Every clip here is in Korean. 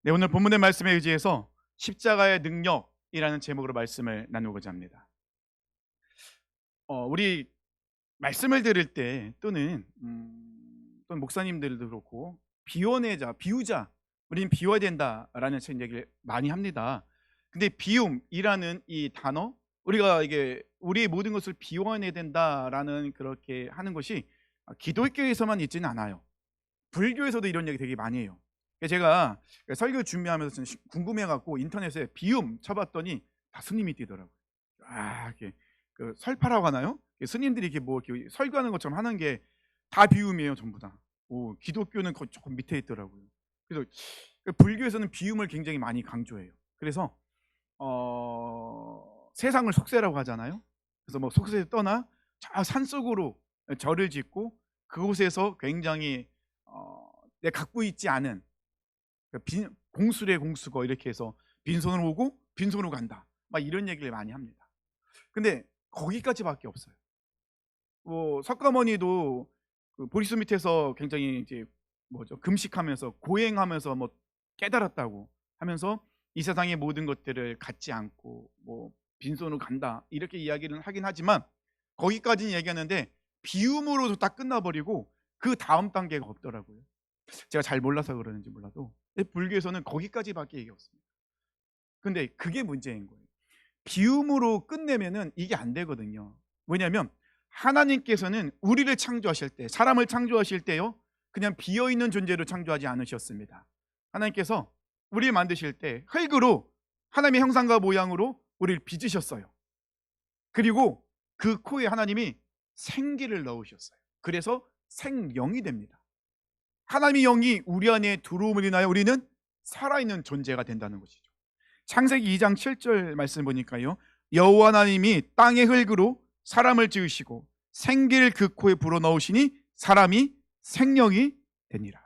네, 오늘 본문의 말씀에 의지해서 십자가의 능력이라는 제목으로 말씀을 나누고자 합니다. 우리 말씀을 들을 때 또는 목사님들도 그렇고 비유자, 우리는 비워야 된다라는 책 얘기를 많이 합니다. 근데 비움이라는 이 단어, 우리가 이게 우리의 모든 것을 비워내야 된다라는 그렇게 하는 것이 기독교에서만 있지는 않아요. 불교에서도 이런 얘기 되게 많이 해요. 제가 설교 준비하면서 좀 궁금해갖고 인터넷에 비움 쳐봤더니 다 스님이 뛰더라고요. 이렇게 그 설파라고 하나요? 스님들이 이렇게 뭐 이렇게 설교하는 것처럼 하는 게 다 비움이에요, 전부 다. 기독교는 조금 밑에 있더라고요. 그래서 불교에서는 비움을 굉장히 많이 강조해요. 그래서 세상을 속세라고 하잖아요. 그래서 뭐 속세에 떠나 저 산속으로 절을 짓고 그곳에서 굉장히 내가 갖고 있지 않은 공수래 공수거 이렇게 해서 빈손으로 오고 빈손으로 간다. 막 이런 얘기를 많이 합니다. 근데 거기까지밖에 없어요. 석가모니도 그 보리수 밑에서 굉장히 이제 금식하면서 고행하면서 뭐 깨달았다고 하면서 이 세상의 모든 것들을 갖지 않고 뭐 빈손으로 간다 이렇게 이야기를 하긴 하지만 거기까지는 얘기하는데 비움으로도 딱 끝나버리고 그 다음 단계가 없더라고요. 제가 잘 몰라서 그러는지 몰라도 불교에서는 거기까지밖에 얘기 없습니다. 근데 그게 문제인 거예요. 비움으로 끝내면은 이게 안 되거든요. 왜냐하면 하나님께서는 우리를 창조하실 때, 사람을 창조하실 때요, 그냥 비어 있는 존재로 창조하지 않으셨습니다. 하나님께서 우리를 만드실 때 흙으로 하나님의 형상과 모양으로 우리를 빚으셨어요. 그리고 그 코에 하나님이 생기를 넣으셨어요. 그래서 생명이 됩니다. 하나님의 영이 우리 안에 들어옴을 인하여 우리는 살아있는 존재가 된다는 것이죠. 창세기 2장 7절 말씀 보니까요, 여호와 하나님이 땅의 흙으로 사람을 지으시고 생기를 그 코에 불어넣으시니 사람이 생명이 되니라.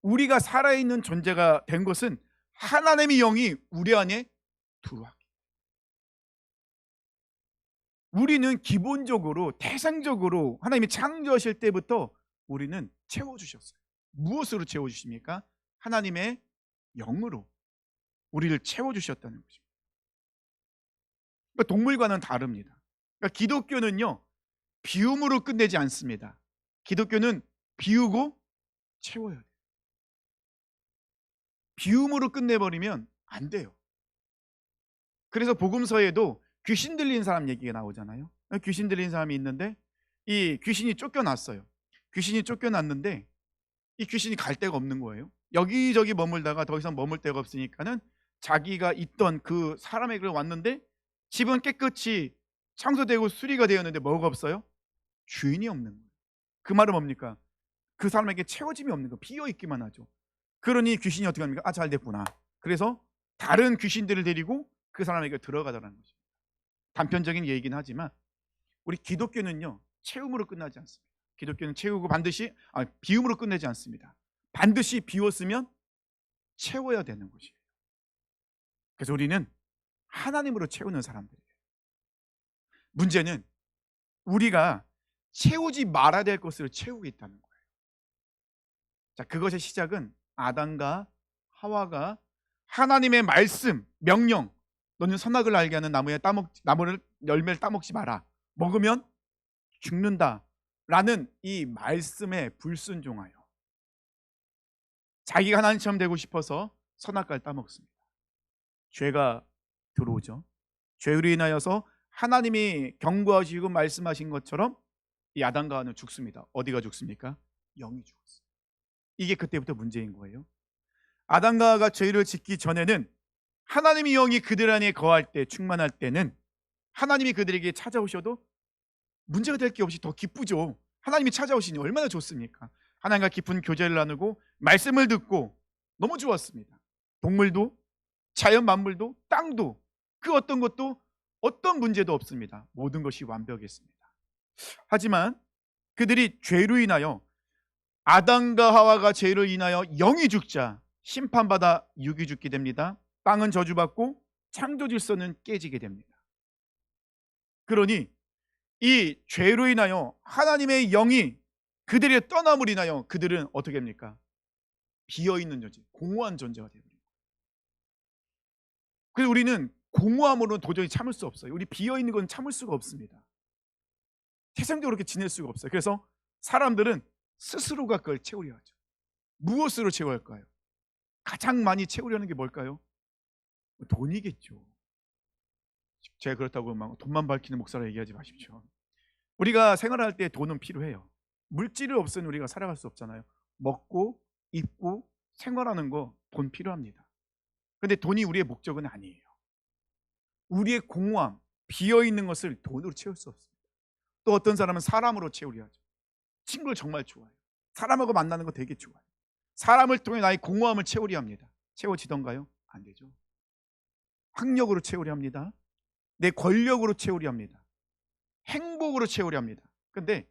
우리가 살아있는 존재가 된 것은 하나님의 영이 우리 안에 들어왔기. 우리는 기본적으로 태생적으로 하나님이 창조하실 때부터 우리는 채워주셨어요. 무엇으로 채워주십니까? 하나님의 영으로 우리를 채워주셨다는 것입니다. 그러니까 동물과는 다릅니다. 그러니까 기독교는요, 비움으로 끝내지 않습니다. 기독교는 비우고 채워야 돼요. 비움으로 끝내버리면 안 돼요. 그래서 복음서에도 귀신 들린 사람 얘기가 나오잖아요. 귀신 들린 사람이 있는데 이 귀신이 쫓겨났어요. 귀신이 쫓겨났는데 이 귀신이 갈 데가 없는 거예요. 여기저기 머물다가 더 이상 머물 데가 없으니까는 자기가 있던 그 사람에게 왔는데 집은 깨끗이 청소되고 수리가 되었는데 뭐가 없어요? 주인이 없는 거예요. 그 말은 뭡니까? 그 사람에게 채워짐이 없는 거, 비어 있기만 하죠. 그러니 귀신이 어떻게 합니까? 잘 됐구나. 그래서 다른 귀신들을 데리고 그 사람에게 들어가자는 거죠. 단편적인 얘기긴 하지만 우리 기독교는요, 채움으로 끝나지 않습니다. 기독교는 채우고 비움으로 끝내지 않습니다. 반드시 비웠으면 채워야 되는 것이에요. 그래서 우리는 하나님으로 채우는 사람들이에요. 문제는 우리가 채우지 말아야 될 것을 채우고 있다는 거예요. 자, 그것의 시작은 아담과 하와가 하나님의 말씀, 명령, 너는 선악을 알게 하는 나무를 열매를 따먹지 마라. 먹으면 죽는다라는 이 말씀에 불순종하여 자기가 하나님처럼 되고 싶어서 선악과를 따먹습니다. 죄가 들어오죠. 죄로 인하여서 하나님이 경고하시고 말씀하신 것처럼 이 아담과 하와는 죽습니다. 어디가 죽습니까? 영이 죽었어요. 이게 그때부터 문제인 거예요. 아담과 하와가 죄를 짓기 전에는 하나님의 영이 그들 안에 거할 때, 충만할 때는 하나님이 그들에게 찾아오셔도 문제가 될 게 없이 더 기쁘죠. 하나님이 찾아오시니 얼마나 좋습니까? 하나님과 깊은 교제를 나누고 말씀을 듣고 너무 좋았습니다. 동물도, 자연 만물도, 땅도, 그 어떤 것도 어떤 문제도 없습니다. 모든 것이 완벽했습니다. 하지만 그들이 죄로 인하여, 아담과 하와가 죄로 인하여 영이 죽자 심판받아 육이 죽게 됩니다. 땅은 저주받고 창조 질서는 깨지게 됩니다. 그러니 이 죄로 인하여 하나님의 영이 그들의 떠남을 인하여 그들은 어떻게 합니까? 비어있는 존재, 공허한 존재가 되어버립니다. 그래서 우리는 공허함으로는 도저히 참을 수 없어요. 우리 비어있는 건 참을 수가 없습니다. 세상적으로 그렇게 지낼 수가 없어요. 그래서 사람들은 스스로가 그걸 채우려 하죠. 무엇으로 채워할까요? 가장 많이 채우려는 게 뭘까요? 돈이겠죠. 제가 그렇다고 막 돈만 밝히는 목사라 얘기하지 마십시오. 우리가 생활할 때 돈은 필요해요. 물질을 없으면 우리가 살아갈 수 없잖아요. 먹고 입고 생활하는 거 돈 필요합니다. 근데 돈이 우리의 목적은 아니에요. 우리의 공허함, 비어있는 것을 돈으로 채울 수 없습니다. 또 어떤 사람은 사람으로 채우려 하죠. 친구를 정말 좋아해요. 사람하고 만나는 거 되게 좋아해요. 사람을 통해 나의 공허함을 채우려 합니다. 채워지던가요? 안 되죠. 학력으로 채우려 합니다. 내 권력으로 채우려 합니다. 행복으로 채우려 합니다. 근데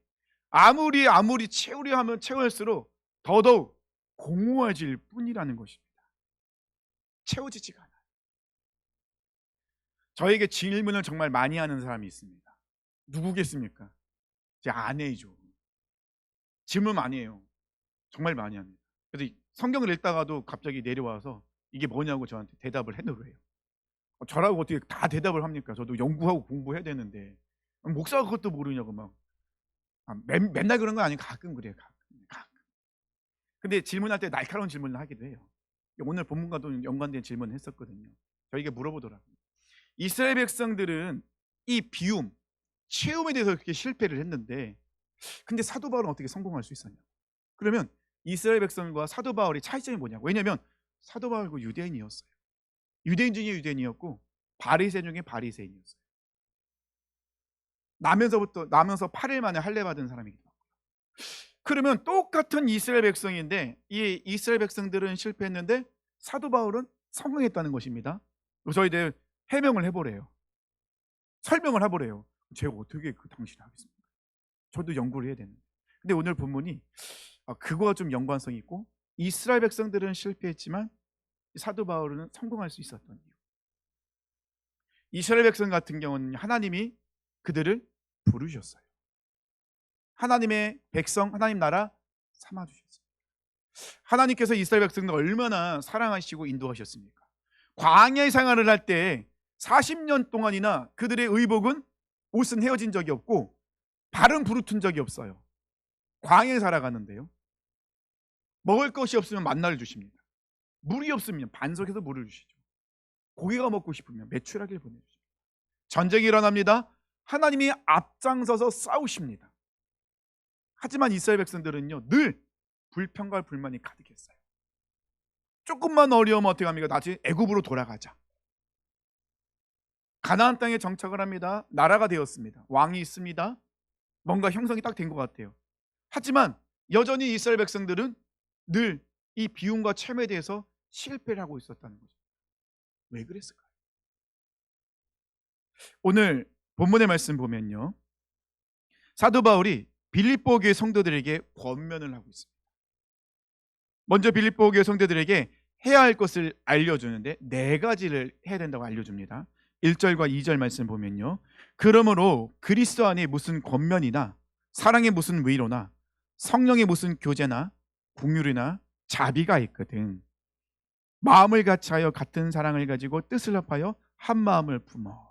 아무리 채우려 하면 채울수록 더더욱 공허해질 뿐이라는 것입니다. 채워지지가 않아요. 저에게 질문을 정말 많이 하는 사람이 있습니다. 누구겠습니까? 제 아내이죠. 질문 많이 해요. 정말 많이 합니다. 그래서 성경을 읽다가도 갑자기 내려와서 이게 뭐냐고 저한테 대답을 해놓으래요. 저라고 어떻게 다 대답을 합니까? 저도 연구하고 공부해야 되는데 목사가 그것도 모르냐고 막 맨날 그런 건 아니고 가끔 그래요. 가끔. 근데 질문할 때 날카로운 질문을 하기도 해요. 오늘 본문과도 연관된 질문을 했었거든요. 저에게 물어보더라고요. 이스라엘 백성들은 이 비움, 채움에 대해서 그렇게 실패를 했는데 근데 사도 바울은 어떻게 성공할 수 있었냐? 그러면 이스라엘 백성과 사도 바울의 차이점이 뭐냐고. 왜냐하면 사도 바울은 유대인이었어요. 유대인 중에 유대인이었고 바리새인 중에 바리새인이었어요. 나면서 8일 만에 할례 받은 사람이기도 하고. 그러면 똑같은 이스라엘 백성인데 이 이스라엘 백성들은 실패했는데 사도 바울은 성공했다는 것입니다. 저희들 해명을 해보래요. 설명을 해보래요. 제가 어떻게 그 당시를 하겠습니까? 저도 연구를 해야 되는데. 근데 오늘 본문이 그거와 좀 연관성이 있고 이스라엘 백성들은 실패했지만 사도 바울은 성공할 수 있었던 이유. 이스라엘 백성 같은 경우는 하나님이 그들을 부르셨어요. 하나님의 백성, 하나님 나라 삼아주셨어요. 하나님께서 이스라엘 백성들 얼마나 사랑하시고 인도하셨습니까? 광야의 생활을 할 때 40년 동안이나 그들의 의복은 옷은 헤어진 적이 없고 발은 부르튼 적이 없어요. 광야에 살아가는데요. 먹을 것이 없으면 만나를 주십니다. 물이 없으면 반석에서 물을 주시죠. 고기가 먹고 싶으면 메추라기를 보내주십니다. 전쟁이 일어납니다. 하나님이 앞장서서 싸우십니다. 하지만 이스라엘 백성들은요 늘 불평과 불만이 가득했어요. 조금만 어려우면 어떻게 합니까? 나중에 애굽으로 돌아가자. 가나안 땅에 정착을 합니다. 나라가 되었습니다. 왕이 있습니다. 뭔가 형성이 딱 된 것 같아요. 하지만 여전히 이스라엘 백성들은 늘 이 비움과 채무에 대해서 실패를 하고 있었다는 거죠. 왜 그랬을까요? 오늘 본문의 말씀 보면요, 사도 바울이 빌립보 교회 성도들에게 권면을 하고 있습니다. 먼저 빌립보 교회 성도들에게 해야 할 것을 알려주는데 4가지를 해야 된다고 알려줍니다. 1절과 2절 말씀 보면요, 그러므로 그리스도 안에 무슨 권면이나 사랑의 무슨 위로나 성령의 무슨 교제나 긍휼이나 자비가 있거든 마음을 같이하여 같은 사랑을 가지고 뜻을 합하여 한 마음을 품어.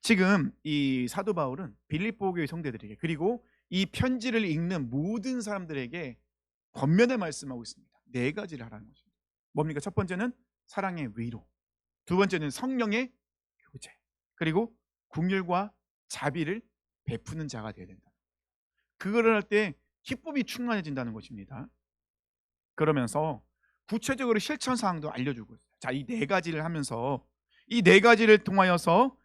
지금 이 사도 바울은 빌립보 교회 성도들에게 그리고 이 편지를 읽는 모든 사람들에게 권면의 말씀하고 있습니다. 4가지를 하라는 것입니다. 뭡니까? 첫 번째는 사랑의 위로, 두 번째는 성령의 교제, 그리고 긍휼과 자비를 베푸는 자가 되어야 된다. 그거를 할 때 기쁨이 충만해진다는 것입니다. 그러면서 구체적으로 실천 사항도 알려주고 있어요. 자, 이 4가지를 하면서 이 4가지를 통하여서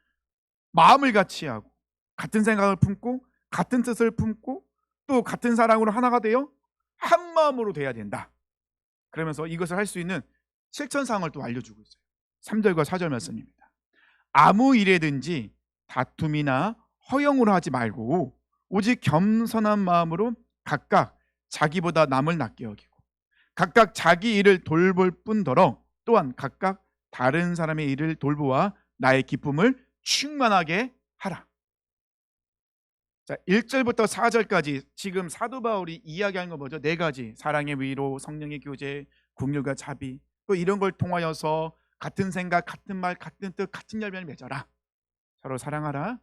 마음을 같이 하고 같은 생각을 품고 같은 뜻을 품고 또 같은 사랑으로 하나가 되어 한 마음으로 돼야 된다. 그러면서 이것을 할 수 있는 실천 사항을 또 알려주고 있어요. 3절과 4절 말씀입니다. 아무 일에든지 다툼이나 허영으로 하지 말고 오직 겸손한 마음으로 각각 자기보다 남을 낫게 여기고 각각 자기 일을 돌볼 뿐더러 또한 각각 다른 사람의 일을 돌보아 나의 기쁨을 충만하게 하라. 자, 1절부터 4절까지 지금 사도 바울이 이야기하는 거 뭐죠? 4가지. 사랑의 위로, 성령의 교제, 긍휼과 자비. 또 이런 걸 통하여서 같은 생각, 같은 말, 같은 뜻, 같은 열매를 맺어라. 서로 사랑하라.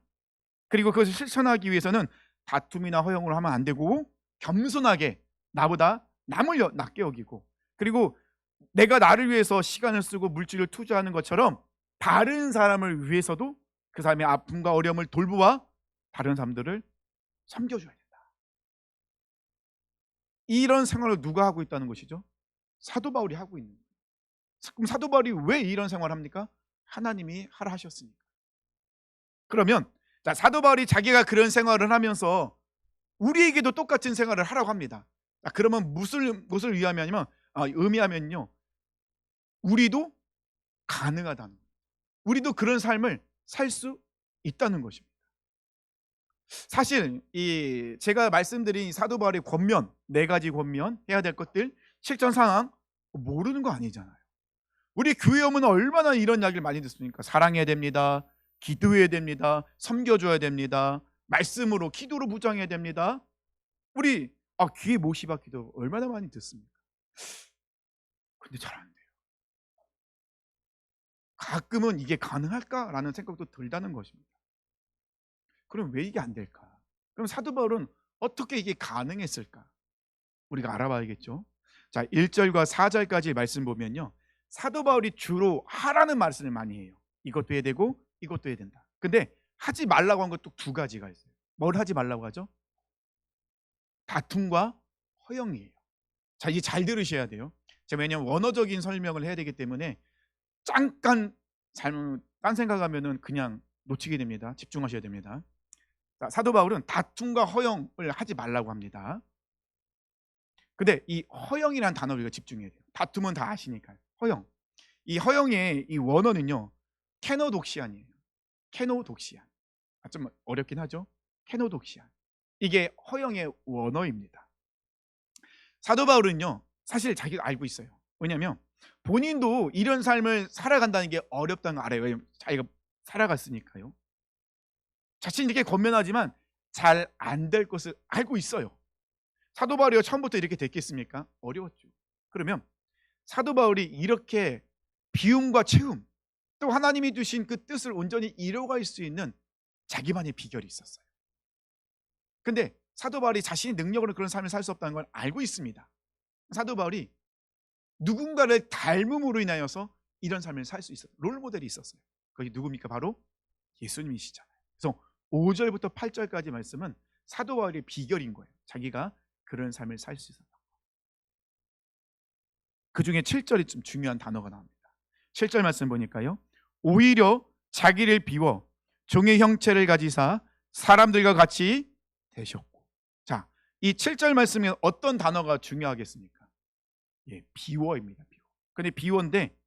그리고 그것을 실천하기 위해서는 다툼이나 허용을 하면 안 되고 겸손하게 나보다 남을 낮게 여기고, 그리고 내가 나를 위해서 시간을 쓰고 물질을 투자하는 것처럼 다른 사람을 위해서도 그 사람의 아픔과 어려움을 돌보아 다른 사람들을 섬겨줘야 된다. 이런 생활을 누가 하고 있다는 것이죠? 사도 바울이 하고 있는 거예요. 그럼 사도 바울이 왜 이런 생활을 합니까? 하나님이 하라 하셨으니까. 그러면 사도 바울이 자기가 그런 생활을 하면서 우리에게도 똑같은 생활을 하라고 합니다. 그러면 무엇을 의미하면요, 우리도 가능하다는 거예요. 우리도 그런 삶을 살 수 있다는 것입니다. 사실 제가 말씀드린 사도 바울의 권면, 4가지 권면, 해야 될 것들, 실전 상황 모르는 거 아니잖아요. 우리 교회 오면 얼마나 이런 이야기를 많이 듣습니까? 사랑해야 됩니다. 기도해야 됩니다. 섬겨줘야 됩니다. 말씀으로, 기도로 무장해야 됩니다. 우리 귀에 못이 박기도 얼마나 많이 듣습니까? 근데 잘 안 돼요. 가끔은 이게 가능할까라는 생각도 들다는 것입니다. 그럼 왜 이게 안 될까? 그럼 사도 바울은 어떻게 이게 가능했을까? 우리가 알아봐야겠죠. 자, 1절과 4절까지 말씀 보면요, 사도 바울이 주로 하라는 말씀을 많이 해요. 이것도 해야 되고 이것도 해야 된다. 근데 하지 말라고 한 것도 2가지가 있어요. 뭘 하지 말라고 하죠? 다툼과 허영이에요. 자, 이제 잘 들으셔야 돼요. 제가 왜냐면 원어적인 설명을 해야 되기 때문에 잠깐 딴 생각하면은 그냥 놓치게 됩니다. 집중하셔야 됩니다. 자, 사도 바울은 다툼과 허영을 하지 말라고 합니다. 근데 이 허영이라는 단어를 우리가 집중해야 돼요. 다툼은 다 아시니까요. 허영. 이 허영의 이 원어는요, 케노독시안이에요. 케노독시안. 좀 어렵긴 하죠. 케노독시안. 이게 허영의 원어입니다. 사도 바울은요, 사실 자기가 알고 있어요. 왜냐하면 본인도 이런 삶을 살아간다는 게 어렵다는 걸 알아요. 왜냐하면 자기가 살아갔으니까요. 자신이 이렇게 권면하지만 잘 안 될 것을 알고 있어요. 사도 바울이 처음부터 이렇게 됐겠습니까? 어려웠죠. 그러면 사도 바울이 이렇게 비움과 채움, 또 하나님이 두신 그 뜻을 온전히 이뤄갈 수 있는 자기만의 비결이 있었어요. 근데 사도 바울이 자신의 능력으로 그런 삶을 살 수 없다는 걸 알고 있습니다. 사도 바울이 누군가를 닮음으로 인하여서 이런 삶을 살 수 있었어요. 롤모델이 있었어요. 그게 누굽니까? 바로 예수님이시잖아요. 그래서 5절부터 8절까지 말씀은 사도 바울의 비결인 거예요. 자기가 그런 삶을 살 수 있었다. 그 중에 7절이 좀 중요한 단어가 나옵니다. 7절 말씀 보니까요, 오히려 자기를 비워 종의 형체를 가지사 사람들과 같이 되셨고. 자, 이 7절 말씀에 어떤 단어가 중요하겠습니까? 비워입니다. 비워. 근데 비워인데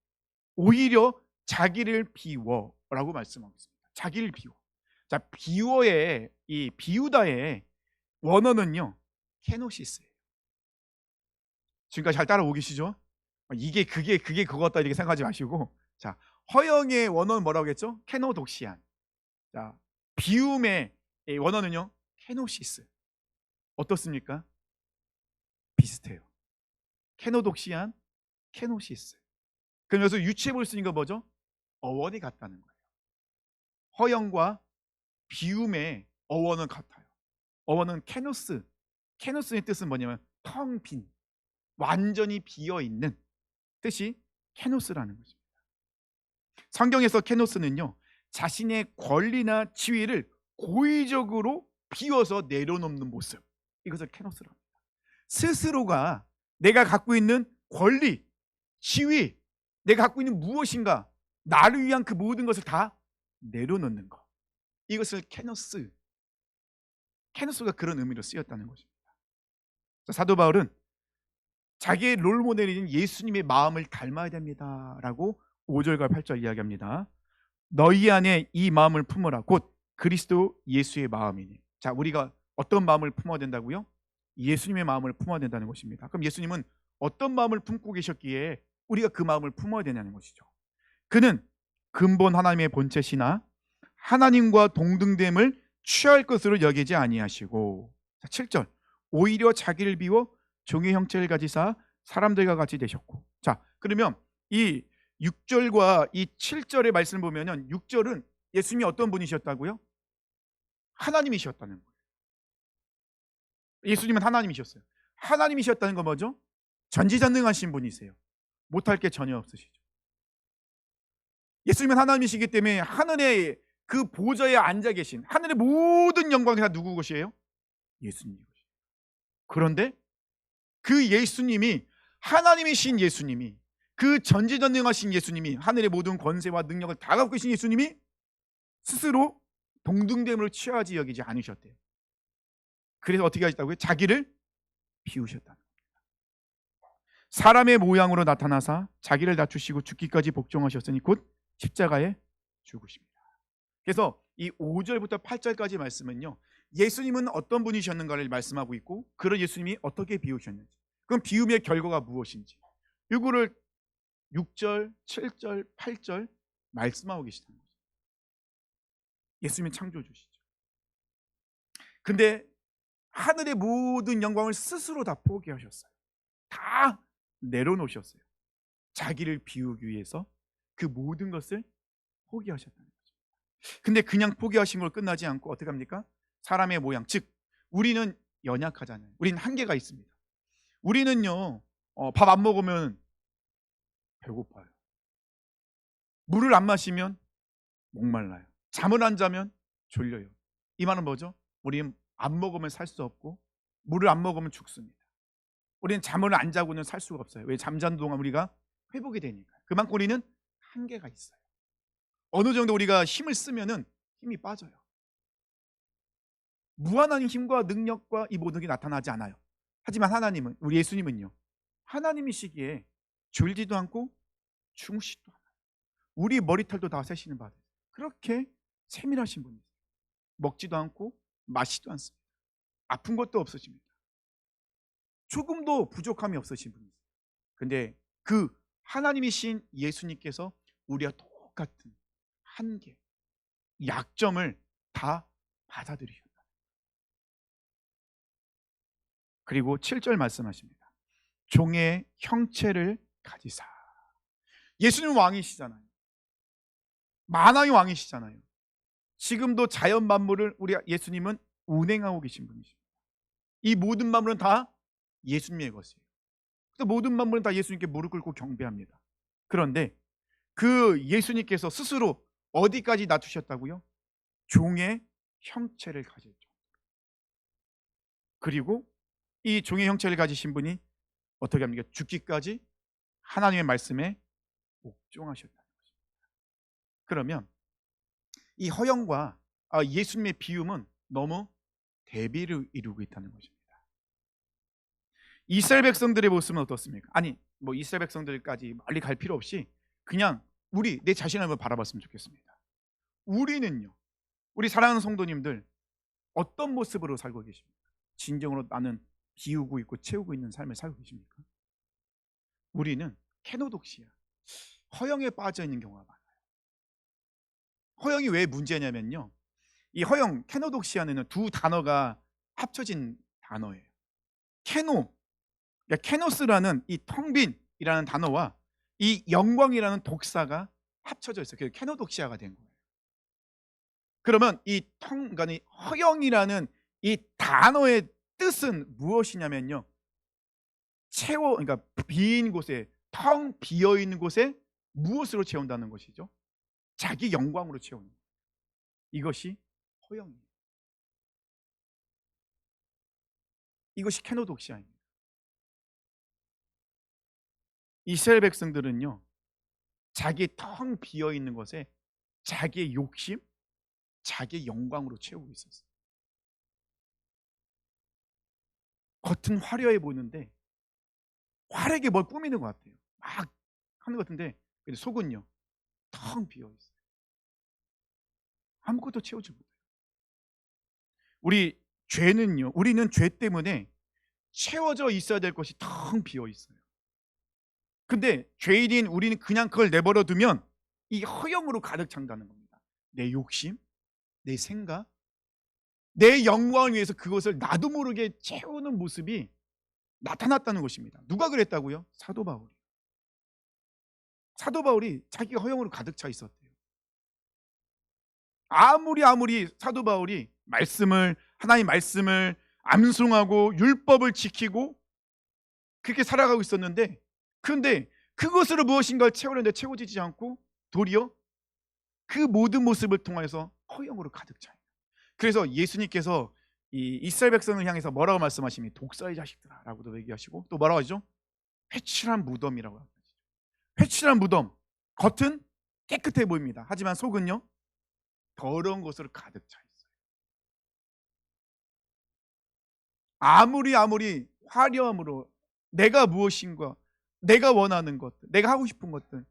오히려 자기를 비워라고 말씀하고 있습니다. 자기를 비워. 자, 비워의 이 비우다의 원어는요, 케노시스예요. 지금까지 잘 따라오고 계시죠? 이게 그게 그거다 이렇게 생각하지 마시고, 자, 허영의 원어는 뭐라고 했죠? 케노독시안. 자, 비움의 원어는요, 케노시스. 어떻습니까? 비슷해요. 케노독시안, 케노시스. 그럼 여기서 유추해 볼 수 있는 거 뭐죠? 어원이 같다는 거예요. 허영과 비움의 어원은 같아요. 어원은 케노스. 케노스의 뜻은 뭐냐면 텅 빈, 완전히 비어 있는 뜻이 케노스라는 것입니다. 성경에서 케노스는요, 자신의 권리나 지위를 고의적으로 비워서 내려놓는 모습, 이것을 케노스라고 합니다. 스스로가 내가 갖고 있는 권리, 지위, 내가 갖고 있는 무엇인가, 나를 위한 그 모든 것을 다 내려놓는 것, 이것을 케노스가 그런 의미로 쓰였다는 것입니다. 사도 바울은 자기의 롤모델인 예수님의 마음을 닮아야 됩니다라고 5절과 8절 이야기합니다. 너희 안에 이 마음을 품으라. 곧 그리스도 예수의 마음이니. 자, 우리가 어떤 마음을 품어야 된다고요? 예수님의 마음을 품어야 된다는 것입니다. 그럼 예수님은 어떤 마음을 품고 계셨기에 우리가 그 마음을 품어야 되냐는 것이죠. 그는 근본 하나님의 본체시나 하나님과 동등됨을 취할 것으로 여기지 아니하시고. 자, 7절. 오히려 자기를 비워 종의 형체를 가지사 사람들과 같이 되셨고. 자, 그러면 이 6절과 이 7절의 말씀을 보면은 6절은 예수님이 어떤 분이셨다고요? 하나님이셨다는 거예요. 예수님은 하나님이셨어요. 하나님이셨다는 건 뭐죠? 전지전능하신 분이세요. 못할 게 전혀 없으시죠. 예수님은 하나님이시기 때문에 하늘의 그 보좌에 앉아 계신 하늘의 모든 영광이 다 누구 것이에요? 예수님 것이에요. 그런데 그 예수님이, 하나님이신 예수님이, 그 전지전능하신 예수님이, 하늘의 모든 권세와 능력을 다 갖고 계신 예수님이 스스로 동등됨을 취하지 여기지 않으셨대요. 그래서 어떻게 하셨다고요? 자기를 비우셨다는 겁니다. 사람의 모양으로 나타나사 자기를 낮추시고 죽기까지 복종하셨으니 곧 십자가에 죽으십니다. 그래서 이 5절부터 8절까지 말씀은요, 예수님은 어떤 분이셨는가를 말씀하고 있고, 그런 예수님이 어떻게 비우셨는지, 그럼 비움의 결과가 무엇인지, 이거를 6절, 7절, 8절 말씀하고 계시다는 거죠. 예수님은 창조주시죠. 근데 하늘의 모든 영광을 스스로 다 포기하셨어요. 다 내려놓으셨어요. 자기를 비우기 위해서 그 모든 것을 포기하셨다는 거죠. 근데 그냥 포기하신 걸 끝나지 않고 어떻게 합니까? 사람의 모양, 즉 우리는 연약하잖아요. 우리는 한계가 있습니다. 우리는요, 밥 안 먹으면 배고파요. 물을 안 마시면 목말라요. 잠을 안 자면 졸려요. 이 말은 뭐죠? 우리는 안 먹으면 살 수 없고 물을 안 먹으면 죽습니다. 우리는 잠을 안 자고는 살 수가 없어요. 왜? 잠자는 동안 우리가 회복이 되니까요. 그만큼 우리는 한계가 있어요. 어느 정도 우리가 힘을 쓰면은 힘이 빠져요. 무한한 힘과 능력과 이 모든 게 나타나지 않아요. 하지만 하나님은, 우리 예수님은요, 하나님이시기에 졸지도 않고 주무시지도 않아요. 우리 머리털도 다 세시는 바들, 그렇게 세밀하신 분이세요. 먹지도 않고 마시지도 않습니다. 아픈 것도 없으십니다. 조금도 부족함이 없으신 분이세요. 근데 그 하나님이신 예수님께서 우리와 똑같은 한계, 약점을 다 받아들이셨다. 그리고 7절 말씀하십니다. 종의 형체를 가지사. 예수님은 왕이시잖아요. 만왕의 왕이시잖아요. 지금도 자연 만물을 우리 예수님은 운행하고 계신 분이십니다. 이 모든 만물은 다 예수님의 것이에요. 그래서 모든 만물은 다 예수님께 무릎 꿇고 경배합니다. 그런데 그 예수님께서 스스로 어디까지 낮추셨다고요? 종의 형체를 가졌죠. 그리고 이 종의 형체를 가지신 분이 어떻게 합니까? 죽기까지 하나님의 말씀에 복종하셨다는 것입니다. 그러면 이 허영과 예수님의 비움은 너무 대비를 이루고 있다는 것입니다. 이스라엘 백성들의 모습은 어떻습니까? 아니, 뭐 이스라엘 백성들까지 멀리 갈 필요 없이 그냥 내 자신을 한번 바라봤으면 좋겠습니다. 우리는요, 우리 사랑하는 성도님들 어떤 모습으로 살고 계십니까? 진정으로 나는 비우고 있고 채우고 있는 삶을 살고 계십니까? 우리는 케노독시아, 허영에 빠져 있는 경우가 많아요. 허영이 왜 문제냐면요, 이 허영, 케노독시아는 두 단어가 합쳐진 단어예요. 케노, 그러니까 케노스라는 이 텅빈이라는 단어와 이 영광이라는 독사가 합쳐져 있어요. 그래서 케노독시아가 된 거예요. 그러면 그러니까 이 허영이라는 이 단어의 뜻은 무엇이냐면요, 그러니까 빈 곳에, 텅 비어 있는 곳에 무엇으로 채운다는 것이죠? 자기 영광으로 채우는 거예요. 이것이 허영이에요. 이것이 케노독시아입니다. 이스라엘 백성들은요, 자기 텅 비어 있는 것에 자기의 욕심, 자기의 영광으로 채우고 있었어요. 겉은 화려해 보이는데 화려하게 뭘 꾸미는 것 같아요. 막 하는 것 같은데 속은요, 텅 비어 있어요. 아무것도 채우지 못해요. 우리는 죄 때문에 채워져 있어야 될 것이 텅 비어 있어요. 근데 죄인인 우리는 그냥 그걸 내버려 두면 이 허영으로 가득 찬다는 겁니다. 내 욕심, 내 생각, 내 영광을 위해서 그것을 나도 모르게 채우는 모습이 나타났다는 것입니다. 누가 그랬다고요? 사도 바울이. 사도 바울이 자기가 허영으로 가득 차 있었대요. 아무리 사도 바울이 하나님 말씀을 암송하고 율법을 지키고 그렇게 살아가고 있었는데, 그런데 그것으로 무엇인가를 채우려는데 채워지지 않고 도리어 그 모든 모습을 통해서 허영으로 가득 차요. 그래서 예수님께서 이 이스라엘 백성을 향해서 뭐라고 말씀하십니까? 독사의 자식들아 라고도 얘기하시고, 또 뭐라고 하죠? 회칠한 무덤이라고 하죠. 회칠한 무덤, 겉은 깨끗해 보입니다. 하지만 속은요 더러운 것으로 가득 차 있어요. 아무리 화려함으로 내가 무엇인가, 내가 원하는 것들, 내가 하고 싶은 것들,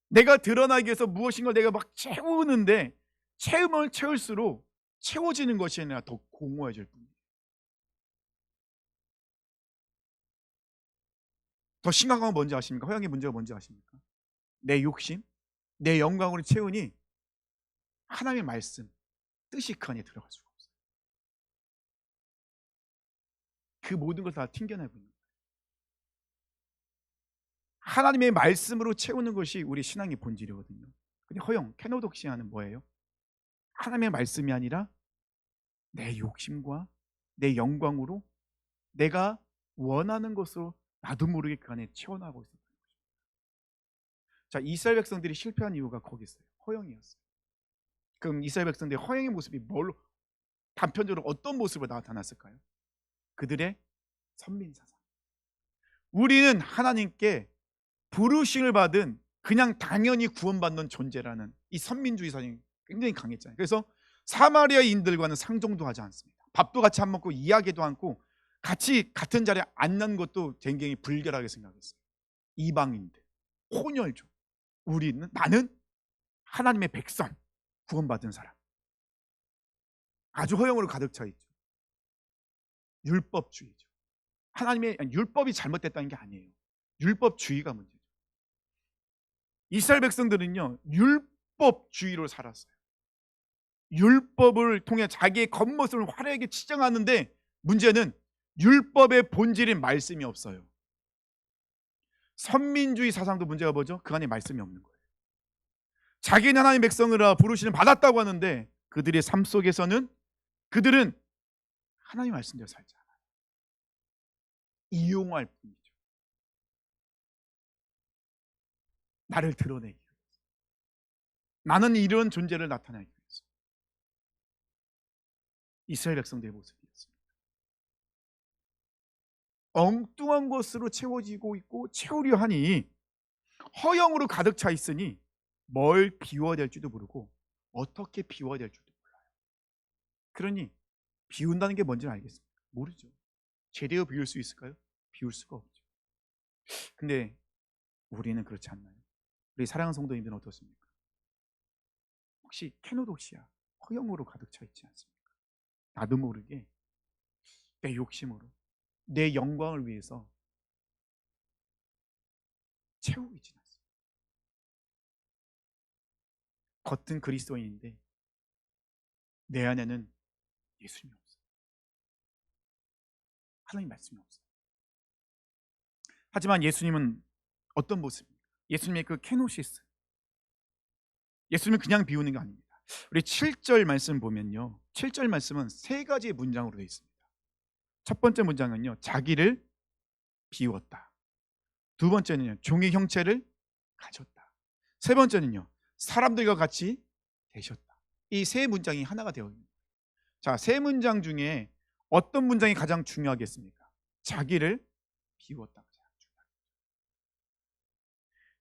내가 드러나기 위해서 무엇인가 내가 막 채우는데, 채우면 채울수록 채워지는 것이 아니라 더 공허해질 뿐이에요. 더 심각한 건 뭔지 아십니까? 허영의 문제가 뭔지 아십니까? 내 욕심, 내 영광으로 채우니 하나님의 말씀, 뜻이 그 안에 들어갈 수가 없어요. 그 모든 걸 다 튕겨내고 있는 거예요. 하나님의 말씀으로 채우는 것이 우리 신앙의 본질이거든요. 근데 허영, 케노독시아는 뭐예요? 하나님의 말씀이 아니라 내 욕심과 내 영광으로 내가 원하는 것으로 나도 모르게 그 안에 채워나가고 있었던 거죠. 자, 이스라엘 백성들이 실패한 이유가 거기 있어요. 허영이었어요. 그럼 이스라엘 백성들의 허영의 모습이 뭘로, 단편적으로 어떤 모습으로 나타났을까요? 그들의 선민사상. 우리는 하나님께 부르심을 받은 그냥 당연히 구원받는 존재라는 이 선민주의 사상이 굉장히 강했잖아요. 그래서 사마리아인들과는 상종도 하지 않습니다. 밥도 같이 안 먹고 이야기도 않고 같이 같은 자리에 앉는 것도 굉장히 불결하게 생각했어요. 이방인들, 혼혈족. 나는 하나님의 백성, 구원받은 사람. 아주 허영으로 가득 차 있죠. 율법주의죠. 율법이 잘못됐다는 게 아니에요. 율법주의가 문제죠. 이스라엘 백성들은요 율법주의로 살았어요. 율법을 통해 자기의 겉모습을 화려하게 치장하는데, 문제는 율법의 본질인 말씀이 없어요. 선민주의 사상도 문제가 뭐죠? 그 안에 말씀이 없는 거예요. 자기는 하나님의 백성이라 부르시는 받았다고 하는데 그들의 삶 속에서는 그들은 하나님의 말씀대로 살지 않아요. 이용할 뿐이죠. 나를 드러내기 위해서, 나는 이런 존재를 나타내기 위해서. 이스라엘 백성들의 모습이었습니다. 엉뚱한 것으로 채워지고 있고 채우려 하니 허영으로 가득 차 있으니 뭘 비워야 될지도 모르고 어떻게 비워야 될지도 몰라요. 그러니 비운다는 게 뭔지 알겠습니까? 모르죠. 제대로 비울 수 있을까요? 비울 수가 없죠. 근데 우리는 그렇지 않나요? 우리 사랑하는 성도님들은 어떻습니까? 혹시 케노독시아 허영으로 가득 차 있지 않습니까? 나도 모르게 내 욕심으로 내 영광을 위해서 채우고 있지 않습니다. 겉은 그리스도인인데 내 안에는 예수님이 없어요. 하나님 말씀이 없어요. 하지만 예수님은 어떤 모습입니까? 예수님의 그 케노시스, 예수님은 그냥 비우는 게 아닙니다. 우리 7절 말씀 보면요, 7절 말씀은 세 가지의 문장으로 되어 있습니다. 첫 번째 문장은요, 자기를 비웠다. 두 번째는요, 종의 형체를 가졌다. 세 번째는요, 사람들과 같이 되셨다. 이 세 문장이 하나가 되어 있습니다. 자, 세 문장 중에 어떤 문장이 가장 중요하겠습니까? 자기를 비웠다.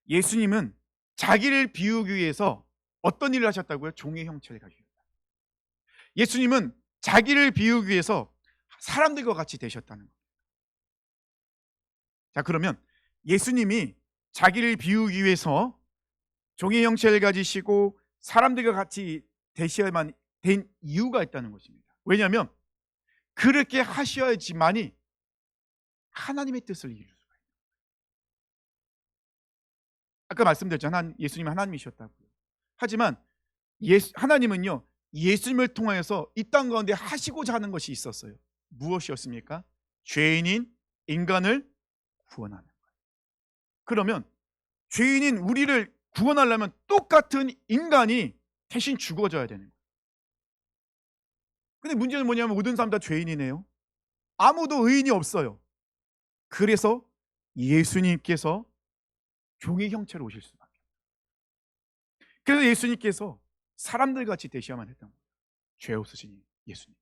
예수님은 자기를 비우기 위해서 어떤 일을 하셨다고요? 종의 형체를 가지셨다. 예수님은 자기를 비우기 위해서 사람들과 같이 되셨다는 겁니다. 자, 그러면 예수님이 자기를 비우기 위해서 종의 형체를 가지시고 사람들과 같이 되셔야만 된 이유가 있다는 것입니다. 왜냐하면 그렇게 하셔야지만이 하나님의 뜻을 이룰 수가 있어요. 아까 말씀드렸잖아요. 예수님은 하나님이셨다고요. 하지만 하나님은요, 예수님을 통하여서 이 땅 가운데 하시고자 하는 것이 있었어요. 무엇이었습니까? 죄인인 인간을 구원하는 거예요. 그러면 죄인인 우리를 구원하려면 똑같은 인간이 대신 죽어져야 되는 거예요. 근데 문제는 뭐냐면 모든 사람 다 죄인이네요. 아무도 의인이 없어요. 그래서 예수님께서 종의 형체로 오실 수밖에. 그래서 예수님께서 사람들 같이 되셔야만 했던 거예요. 죄 없으신 예수님.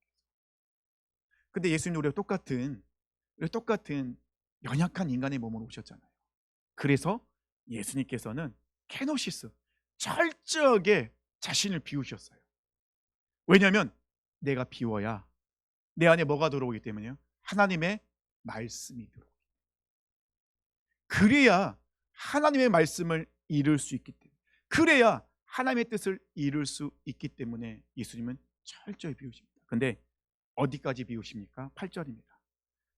근데 예수님 우리가 똑같은 연약한 인간의 몸으로 오셨잖아요. 그래서 예수님께서는 케노시스, 철저하게 자신을 비우셨어요. 왜냐하면 내가 비워야 내 안에 뭐가 들어오기 때문에요? 하나님의 말씀이 들어오기 때문에. 그래야 하나님의 말씀을 이룰 수 있기 때문에, 그래야 하나님의 뜻을 이룰 수 있기 때문에 예수님은 철저히 비우십니다. 근데 어디까지 비우십니까? 8절입니다.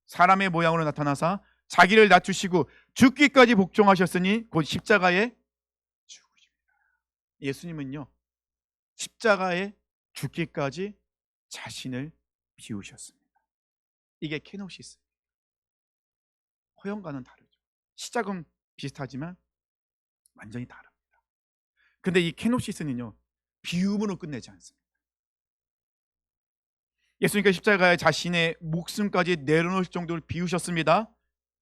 사람의 모양으로 나타나사 자기를 낮추시고 죽기까지 복종하셨으니 곧 십자가에 죽으십니다. 예수님은요, 십자가에 죽기까지 자신을 비우셨습니다. 이게 케노시스. 허영과는 다르죠. 시작은 비슷하지만 완전히 다릅니다. 근데 이 케노시스는요, 비움으로 끝내지 않습니다. 예수님께서 십자가에 자신의 목숨까지 내려놓을 정도로 비우셨습니다.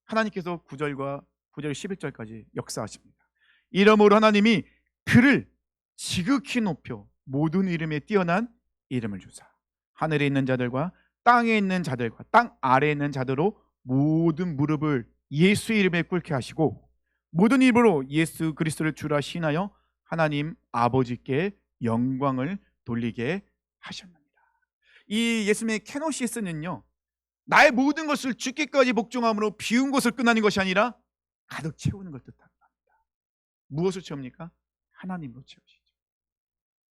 하나님께서 9절 11절까지 역사하십니다. 이러므로 하나님이 그를 지극히 높여 모든 이름에 뛰어난 이름을 주사 하늘에 있는 자들과 땅에 있는 자들과 땅 아래에 있는 자들로 모든 무릎을 예수의 이름에 꿇게 하시고 모든 입으로 예수 그리스도를 주라 신하여 하나님 아버지께 영광을 돌리게 하셨습니다. 이 예수님의 케노시스는요, 나의 모든 것을 죽기까지 복종함으로 비운 것을 끝나는 것이 아니라 가득 채우는 걸 뜻합니다. 무엇을 채웁니까? 하나님으로 채우시죠.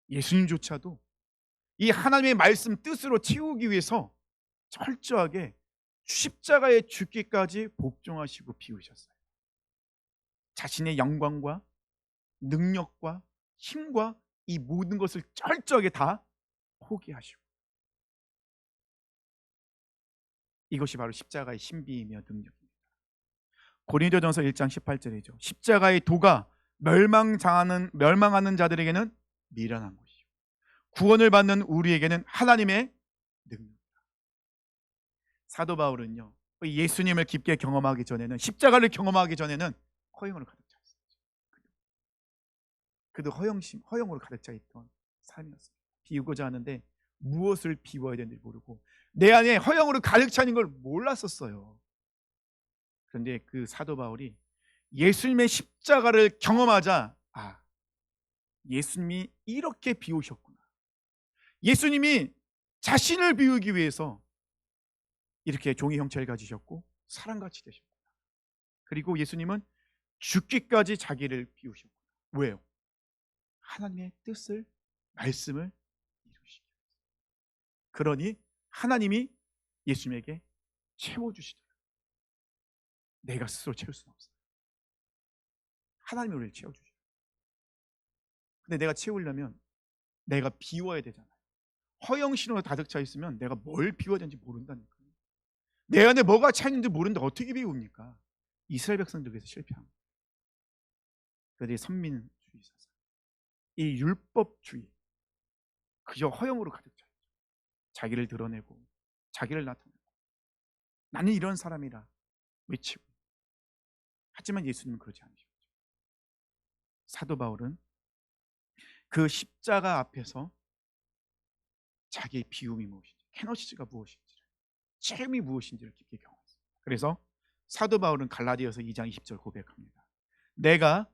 예수님조차도 이 하나님의 말씀 뜻으로 채우기 위해서 철저하게 십자가에 죽기까지 복종하시고 비우셨어요. 자신의 영광과 능력과 힘과 이 모든 것을 철저하게 다 포기하시고, 이것이 바로 십자가의 신비이며 능력입니다. 고린도전서 1장 18절이죠. 십자가의 도가 멸망하는 자들에게는 미련한 것이요 구원을 받는 우리에게는 하나님의 능력이다. 사도 바울은요, 예수님을 깊게 경험하기 전에는, 십자가를 경험하기 전에는 허영으로 가득 차 있었죠. 그도 허영으로 가득 차 있던 삶이었습니다. 비우고자 하는데 무엇을 비워야 되는지 모르고 내 안에 허영으로 가득 차는 걸 몰랐었어요. 그런데 그 사도 바울이 예수님의 십자가를 경험하자, 예수님이 이렇게 비우셨구나. 예수님이 자신을 비우기 위해서 이렇게 종의 형체를 가지셨고 사람같이 되셨구나. 그리고 예수님은 죽기까지 자기를 비우셨구나. 왜요? 하나님의 뜻을, 말씀을 이루시기 위해서. 그러니 하나님이 예수님에게 채워주시더라고요. 내가 스스로 채울 수는 없어요. 하나님이 우리를 채워주셔요. 근데 내가 채우려면 내가 비워야 되잖아요. 허영신호가 가득 차 있으면 내가 뭘 비워야 되는지 모른다니까요. 내 안에 뭐가 차 있는지 모르는데 어떻게 비웁니까? 이스라엘 백성들에서 실패한 거예요. 그래서 선민주의 사상, 이 율법주의, 그저 허영으로 가득 차 있죠. 자기를 드러내고 자기를 나타내고 나는 이런 사람이라 외치고. 하지만 예수님은 그러지 않으셨죠. 사도 바울은 그 십자가 앞에서 자기의 비움이 무엇인지, 케노시스가 무엇인지를, 체험이 무엇인지를 깊게 경험했습니다. 그래서 사도 바울은 갈라디아서 2장 20절 고백합니다. 내가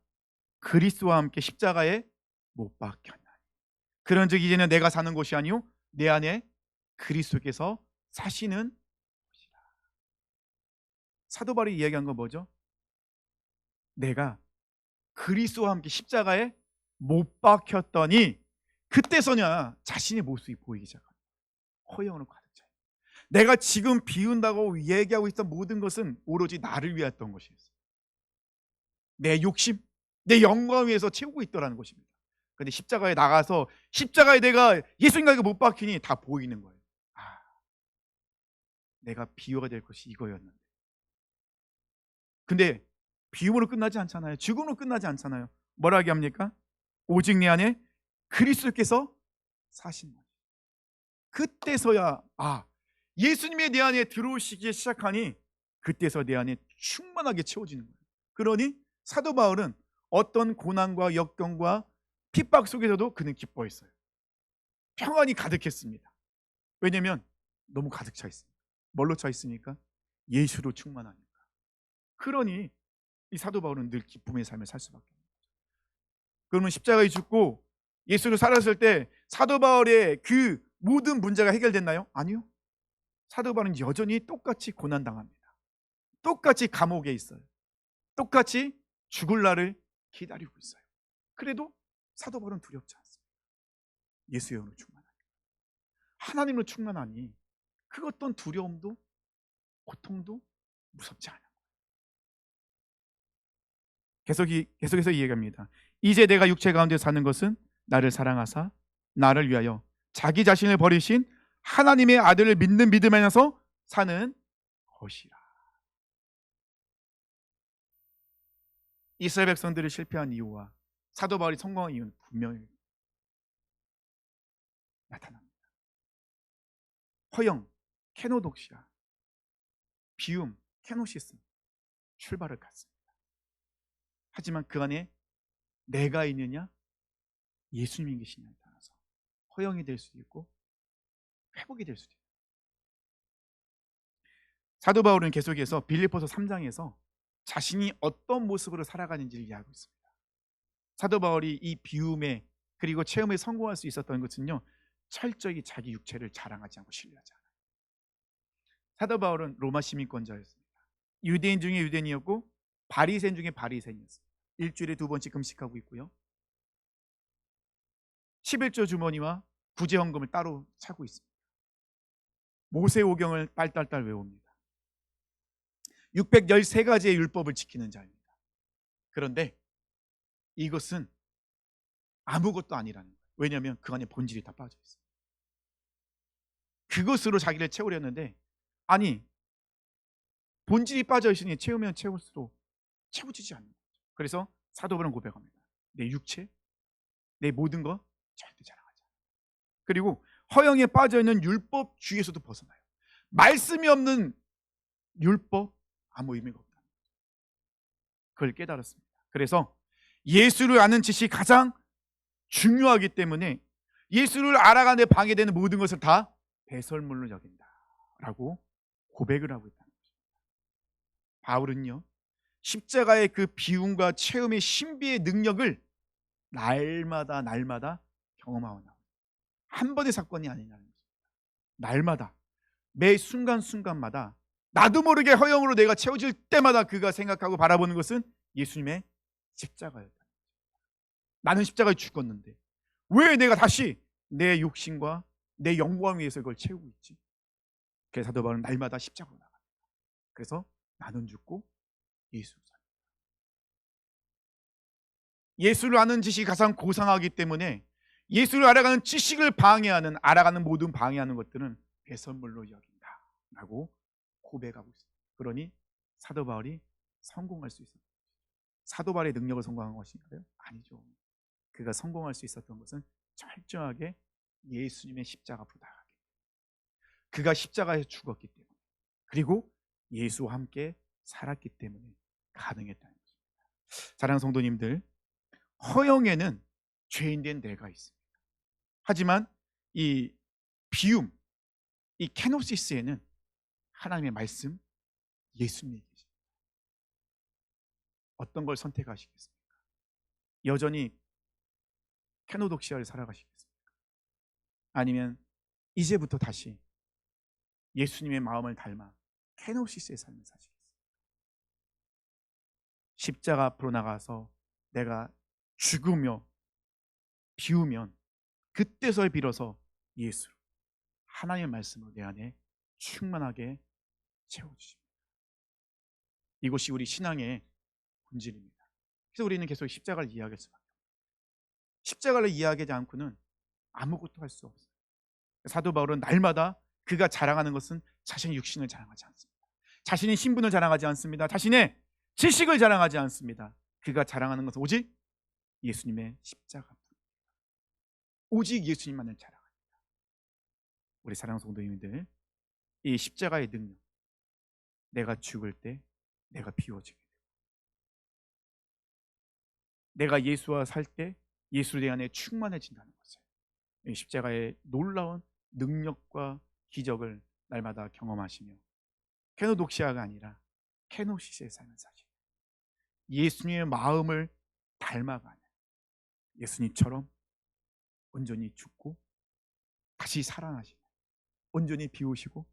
그리스도와 함께 십자가에 못 박혔나니 그런즉 이제는 내가 사는 것이 아니요 내 안에 그리스도께서 사시는 것이라. 사도 바울이 이야기한 건 뭐죠? 내가 그리스도와 함께 십자가에 못 박혔더니 그때서야 자신의 모습이 보이기 시작합니다. 허영으로 가득 차요. 내가 지금 비운다고 얘기하고 있던 모든 것은 오로지 나를 위했던 것이었어요. 내 욕심, 내 영광을 위해서 채우고 있더라는 것입니다. 그런데 십자가에 나가서 십자가에 내가 예수님과 못 박히니 다 보이는 거예요. 내가 비유가 될 것이 이거였는데. 근데 비움으로 끝나지 않잖아요. 죽음으로 끝나지 않잖아요. 뭐라 하게 합니까? 오직 내 안에 그리스도께서 사신다. 그때서야 예수님이 내 안에 들어오시기 시작하니 그때서 내 안에 충만하게 채워지는 거예요. 그러니 사도 바울은 어떤 고난과 역경과 핍박 속에서도 그는 기뻐했어요. 평안이 가득했습니다. 왜냐하면 너무 가득 차 있습니다. 뭘로 차 있으니까? 예수로 충만하니까. 그러니 이 사도 바울은 늘 기쁨의 삶을 살 수밖에 없는 거죠. 그러면 십자가에 죽고 예수로 살았을 때 사도 바울의 그 모든 문제가 해결됐나요? 아니요. 사도 바울은 여전히 똑같이 고난당합니다. 똑같이 감옥에 있어요. 똑같이 죽을 날을 기다리고 있어요. 그래도 사도 바울은 두렵지 않습니다. 예수의 영으로 충만하니, 하나님으로 충만하니 그 어떤 두려움도 고통도 무섭지 않아요. 계속해서 이야기합니다. 이제 내가 육체 가운데 사는 것은 나를 사랑하사 나를 위하여 자기 자신을 버리신 하나님의 아들을 믿는 믿음 안에서 사는 것이라. 이스라엘 백성들이 실패한 이유와 사도 바울이 성공한 이유는 분명히 나타납니다. 허영, 케노독시아, 비움, 케노시스, 출발을 갔습니다. 하지만 그 안에 내가 있느냐, 예수님이 계시냐에 따라서 허영이 될 수도 있고 회복이 될 수도 있고. 사도 바울은 계속해서 빌립보서 3장에서 자신이 어떤 모습으로 살아가는지를 이야기하고 있습니다. 사도 바울이 이 비움에 그리고 체험에 성공할 수 있었던 것은요, 철저히 자기 육체를 자랑하지 않고 신뢰하지 않아요. 사도 바울은 로마 시민권자였습니다. 유대인 중에 유대인이었고 바리새인 중에 바리새인이었습니다. 일주일에 2번씩 금식하고 있고요, 11조 주머니와 구제헌금을 따로 차고 있습니다. 모세오경을 딸딸딸 외웁니다. 613가지의 율법을 지키는 자입니다. 그런데 이것은 아무것도 아니라는 거예요. 왜냐하면 그 안에 본질이 다 빠져 있어요. 그것으로 자기를 채우려는데, 아니, 본질이 빠져 있으니 채우면 채울수록 채워지지 않는 거죠. 그래서 사도 바울은 고백합니다. 내 육체, 내 모든 거 절대 자랑하지 않아. 그리고 허영에 빠져 있는 율법 주의에서도 벗어나요. 말씀이 없는 율법 아무 의미가 없다. 그걸 깨달았습니다. 그래서 예수를 아는 지식이 가장 중요하기 때문에 예수를 알아가는 데 방해되는 모든 것을 다 배설물로 여긴다라고 고백을 하고 있다는 것입니다. 바울은요, 십자가의 그 비움과 체험의 신비의 능력을 날마다 경험하고 나옵니다. 한 번의 사건이 아니냐는 것입니다. 날마다, 매 순간순간마다 나도 모르게 허영으로 내가 채워질 때마다 그가 생각하고 바라보는 것은 예수님의 십자가였다. 나는 십자가에 죽었는데 왜 내가 다시 내 욕심과 내 영광 위해서 그걸 채우고 있지? 그래서 사도 바울은 날마다 십자가로 나갑니다. 그래서 나는 죽고 예수 삽니다. 예수를 아는 지식이 가장 고상하기 때문에 예수를 알아가는 지식을 방해하는, 알아가는 모든 방해하는 것들은 배설물로 여긴다라고 고백하고 있습니다. 그러니 사도 바울이 성공할 수 있었다. 사도 바울의 능력을 성공한 것인가요? 아니죠. 그가 성공할 수 있었던 것은 철저하게 예수님의 십자가 앞으로 나가기 때문에, 그가 십자가에 죽었기 때문에, 그리고 예수와 함께 살았기 때문에 가능했다는 것입니다. 사랑하는 성도님들, 허영에는 죄인된 내가 있습니다. 하지만 이 비움, 이 케노시스에는 하나님의 말씀, 예수님이 계십니다. 어떤 걸 선택하시겠습니까? 여전히 케노독시아를 살아가시겠습니까? 아니면 이제부터 다시 예수님의 마음을 닮아 케노시스의 삶을 사시겠습니까? 십자가 앞으로 나가서 내가 죽으며 비우면 그때서야 비로소 예수, 하나님의 말씀으로 내 안에 충만하게 채워주십니다. 이것이 우리 신앙의 본질입니다. 그래서 우리는 계속 십자가를 이해하게 수밖에 없어요. 십자가를 이해하지 않고는 아무것도 할 수 없어요. 사도 바울은 날마다 그가 자랑하는 것은 자신의 육신을 자랑하지 않습니다. 자신의 신분을 자랑하지 않습니다. 자신의 지식을 자랑하지 않습니다. 그가 자랑하는 것은 오직 예수님의 십자가. 오직 예수님만을 자랑합니다. 우리 사랑하는 성도님들, 이 십자가의 능력, 내가 죽을 때 내가 비워지게 되고, 내가 예수와 살 때 예수 내 안에 충만해진다는 것을, 이 십자가의 놀라운 능력과 기적을 날마다 경험하시며 케노독시아가 아니라 케노시스의 삶을 사시고 예수님의 마음을 닮아가는, 예수님처럼 온전히 죽고 다시 살아나시는, 온전히 비우시고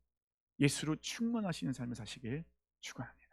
예수로 충만하시는 삶을 사시길 축원합니다.